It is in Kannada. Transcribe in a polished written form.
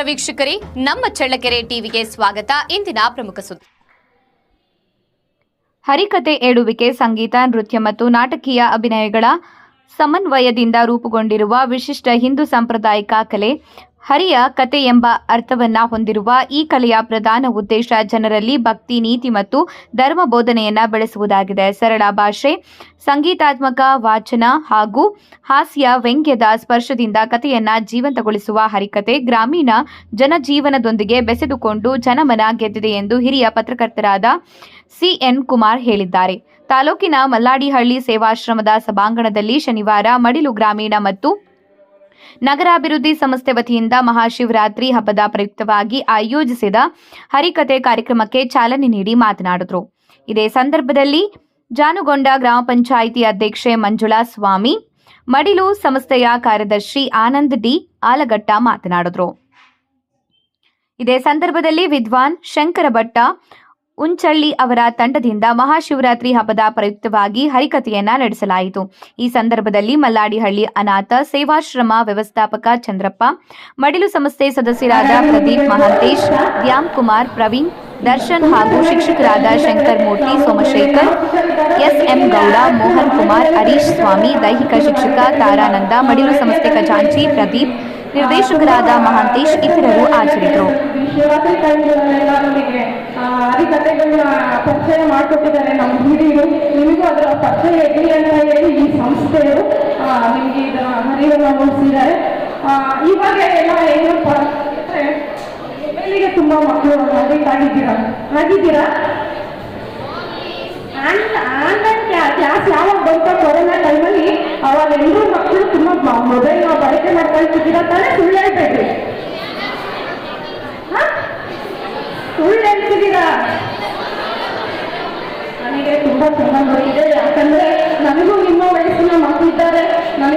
ವೀಕ್ಷಕರೇ, ನಮ್ಮ ಚಳ್ಳಕೆರೆ ಟಿವಿಗೆ ಸ್ವಾಗತ. ಇಂದಿನ ಪ್ರಮುಖ ಸುದ್ದಿ. ಹರಿಕತೆ ಹೇಳುವಿಕೆ ಸಂಗೀತ, ನೃತ್ಯ ಮತ್ತು ನಾಟಕೀಯ ಅಭಿನಯಗಳ ಸಮನ್ವಯದಿಂದ ರೂಪುಗೊಂಡಿರುವ ವಿಶಿಷ್ಟ ಹಿಂದೂ ಸಾಂಪ್ರದಾಯಿಕ ಕಲೆ. ಹರಿಯ ಕತೆ ಎಂಬ ಅರ್ಥವನ್ನ ಹೊಂದಿರುವ ಈ ಕಲೆಯ ಪ್ರಧಾನ ಉದ್ದೇಶ ಜನರಲ್ಲಿ ಭಕ್ತಿ, ನೀತಿ ಮತ್ತು ಧರ್ಮ ಬೋಧನೆಯನ್ನ ಬೆಳೆಸುವುದಾಗಿದೆ. ಸರಳ ಭಾಷೆ, ಸಂಗೀತಾತ್ಮಕ ವಾಚನ ಹಾಗೂ ಹಾಸ್ಯ ವ್ಯಂಗ್ಯದ ಸ್ಪರ್ಶದಿಂದ ಕಥೆಯನ್ನ ಜೀವಂತಗೊಳಿಸುವ ಹರಿಕತೆ ಗ್ರಾಮೀಣ ಜನಜೀವನದೊಂದಿಗೆ ಬೆಸೆದುಕೊಂಡು ಜನಮನ ಗೆದ್ದಿದೆ ಎಂದು ಹಿರಿಯ ಪತ್ರಕರ್ತರಾದ CN ಕುಮಾರ್ ಹೇಳಿದ್ದಾರೆ. ತಾಲೂಕಿನ ಮಲ್ಲಾಡಿಹಳ್ಳಿ ಸೇವಾಶ್ರಮದ ಸಭಾಂಗಣದಲ್ಲಿ ಶನಿವಾರ ಮಡಿಲು ಗ್ರಾಮೀಣ ಮತ್ತು ನಗರಾಭಿವೃದ್ಧಿ ಸಂಸ್ಥೆ ವತಿಯಿಂದ ಮಹಾಶಿವರಾತ್ರಿ ಹಬ್ಬದ ಪ್ರಯುಕ್ತವಾಗಿ ಆಯೋಜಿಸಿದ ಹರಿಕತೆ ಕಾರ್ಯಕ್ರಮಕ್ಕೆ ಚಾಲನೆ ನೀಡಿ ಮಾತನಾಡಿದರು. ಇದೇ ಸಂದರ್ಭದಲ್ಲಿ ಜಾನುಗೊಂಡ ಗ್ರಾಮ ಪಂಚಾಯಿತಿ ಅಧ್ಯಕ್ಷೆ ಮಂಜುಳಾ ಸ್ವಾಮಿ, ಮಡಿಲು ಸಂಸ್ಥೆಯ ಕಾರ್ಯದರ್ಶಿ ಆನಂದ್ ಡಿ ಆಲಗಟ್ಟ ಮಾತನಾಡಿದರು. ಇದೇ ಸಂದರ್ಭದಲ್ಲಿ ವಿದ್ವಾನ್ ಶಂಕರ ಭಟ್ಟ ಉಂಚಳ್ಳಿ ಅವರ ತಂಡದಿಂದ ಮಹಾಶಿವರಾತ್ರಿ ಹಬ್ಬದ ಪ್ರಯುಕ್ತವಾಗಿ ಹರಿಕತೆಯನ್ನ ನಡೆಸಲಾಯಿತು. ಈ ಸಂದರ್ಭದಲ್ಲಿ ಮಲ್ಲಾಡಿಹಳ್ಳಿ ಅನಾಥ ಸೇವಾಶ್ರಮ ವ್ಯವಸ್ಥಾಪಕ ಚಂದ್ರಪ್ಪ, ಮಡಿಲು ಸಂಸ್ಥೆ ಸದಸ್ಯರಾದ ಪ್ರದೀಪ್, ಮಹಾಂತೇಶ್, ದ್ಯಾಮ್ ಕುಮಾರ್, ಪ್ರವೀಣ್, ದರ್ಶನ್ ಹಾಗೂ ಶಿಕ್ಷಕರಾದ ಶಂಕರ್ ಮೂರ್ತಿ, ಸೋಮಶೇಖರ್, SM ಗೌಡ, ಮೋಹನ್ ಕುಮಾರ್, ಹರೀಶ್ ಸ್ವಾಮಿ, ದೈಹಿಕ ಶಿಕ್ಷಕ ತಾರಾನಂದ, ಮಡಿಲು ಸಂಸ್ಥೆ ಖಜಾಂಚಿ ಪ್ರದೀಪ್, ನಿರ್ದೇಶಕರಾದ ಮಹಾಂತೇಶ್ ಇತರರು ಹಾಜರಿದ್ದರು. ಹರಿಕತೆಗಳನ್ನ ಪರಿಚಯ ಮಾಡಿಕೊಟ್ಟಿದ್ದಾರೆ ನಮ್ಮ ಹಿರಿಯರು. ನಿಮಗೂ ಅದರ ಪರಿಚಯ ಇರಲಿ ಅಂತ ಹೇಳಿ ಈ ಸಂಸ್ಥೆಯವರು ನಿಮಗೆ ಇದರ ಹರಿವನ್ನು ಮೂಡಿಸಿದ್ದಾರೆ. ಇವಾಗ ಎಲ್ಲ ಏನಪ್ಪ ಅಂದರೆ ಮೊಬೈಲಿಗೆ ತುಂಬ ಮಕ್ಕಳು ಅಡಿಕ್ಟ್ ಆಗಿದ್ದೀರಾ. ಆನ್ಲೈನ್ ಕ್ಲಾಸ್ ಯಾವಾಗ ಬಂತ ಕೊರೋನಾ ಟೈಮಲ್ಲಿ ಅವಾಗ ಎಲ್ಲರೂ ಮಕ್ಕಳು ತುಂಬ ಮೊಬೈಲ್ನ ಬಳಕೆ ಮಾಡ್ಕೊಳ್ತಿದ್ದೀರಾ ತಾನೇ? ಸುಳ್ಳು ಹೇಳ್ಬೇಡ್ರಿ, ಸುಳ್ಳು ಹೇಳ್ತಿದ್ದೀರಾ. ನನಗೆ ತುಂಬ ಸಂಬಂಧ ಇದೆ, ಯಾಕಂದ್ರೆ ನನಗೂ ನಿಮ್ಮ ವಯಸ್ಸಿನ ಮಕ್ಕಳಿದ್ದಾರೆ. ನನಗೆ